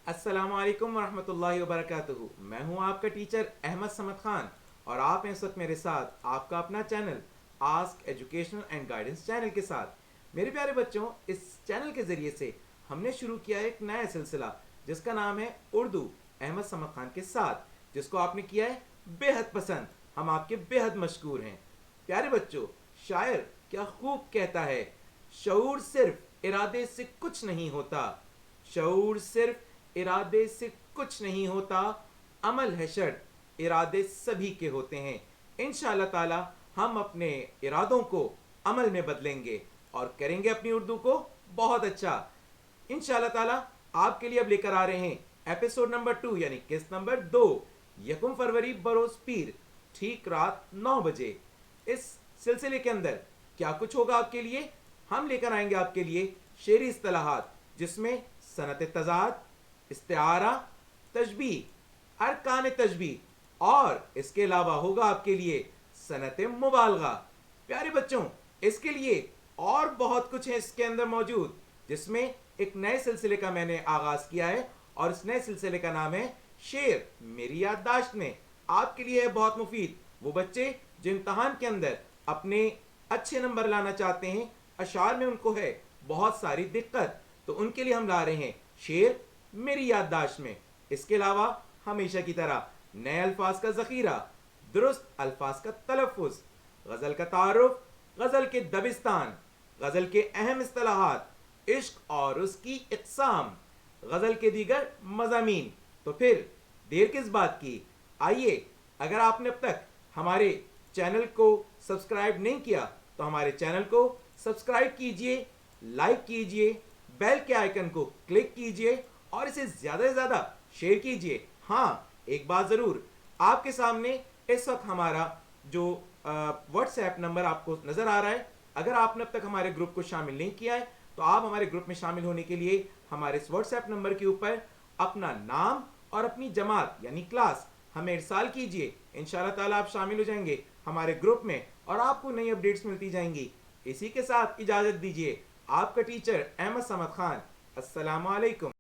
अस्सलाम वालेकुम वरहमतुल्लाहि वबरकातुहू। मैं हूं आपका टीचर अहमद समद खान और आप हैं इस वक्त मेरे साथ आपका अपना channel ask educational and guidance channel के साथ। मेरे प्यारे बच्चों, इस चैनल के ज़रिए से हमने शुरू किया एक नया सिलसिला जिसका नाम है उर्दू अहमद समद खान के साथ, जिसको आपने किया है बेहद पसंद। हम आपके बेहद मशकूर हैं। प्यारे बच्चों, शायर क्या खूब कहता है, शऊर सिर्फ इरादे से कुछ नहीं होता, शऊर सिर्फ इरादे से कुछ नहीं होता, अमल है शर्त इरादे सभी के होते हैं। इंशाअल्लाह ताला हम अपने इरादों को अमल में बदलेंगे और करेंगे अपनी उर्दू को बहुत अच्छा। इंशाअल्लाह ताला आपके लिए अब लेकर आ रहे हैं एपिसोड नंबर 2 यानी किस्त नंबर 2, यकम फरवरी बरोज पीर, ठीक रात 9 बजे। इस सिलसिले के अंदर क्या कुछ होगा आपके लिए, हम लेकर आएंगे आपके लिए शेरी इस्तिलाहात जिसमें सनत तजाद, इस्तिआरा, तशबीह, अरकान तशबीह और इसके अलावा होगा आपके लिए सनत मुबालगा। प्यारे बच्चों, इसके लिए और बहुत कुछ है इसके अंदर मौजूद, जिसमें एक नए सिलसिले का मैंने आगाज किया है और इस नए सिलसिले का नाम है शेर मेरी याददाश्त में। आपके लिए है बहुत मुफीद। वो बच्चे जो इम्तहान के अंदर अपने अच्छे नंबर लाना चाहते हैं, अशार में उनको है बहुत सारी दिक्कत, तो उनके लिए हम ला रहे हैं शेर मेरी याददाश्त में। इसके अलावा हमेशा की तरह नए अल्फाज का जखीरा, दुरुस्त अल्फाज का तलफ़ुज़, गज़ल का तारुफ, गज़ल के दबिस्तान, गज़ल के अहम इस्तिलाहात, इश्क और उसकी इक़साम, गज़ल के दीगर मज़ामीन। तो फिर देर किस बात की, आइए, अगर आपने अब तक हमारे चैनल को सब्सक्राइब नहीं किया तो हमारे चैनल को सब्सक्राइब कीजिए, लाइक कीजिए, बेल के आइकन को क्लिक कीजिए और इसे ज़्यादा से ज़्यादा शेयर कीजिए। हाँ, एक बात ज़रूर, आपके सामने इस वक्त हमारा जो व्हाट्सएप नंबर आपको नज़र आ रहा है, अगर आपने अब तक हमारे ग्रुप को शामिल नहीं किया है तो आप हमारे ग्रुप में शामिल होने के लिए हमारे इस व्हाट्सएप नंबर के ऊपर अपना नाम और अपनी जमात यानी क्लास हमें इरसाल कीजिए। इंशाअल्लाह ताला आप शामिल हो जाएंगे हमारे ग्रुप में और आपको नई अपडेट्स मिलती जाएंगी। इसी के साथ इजाज़त दीजिए, आपका टीचर अहमद समद खान। अस्सलामु अलैकुम।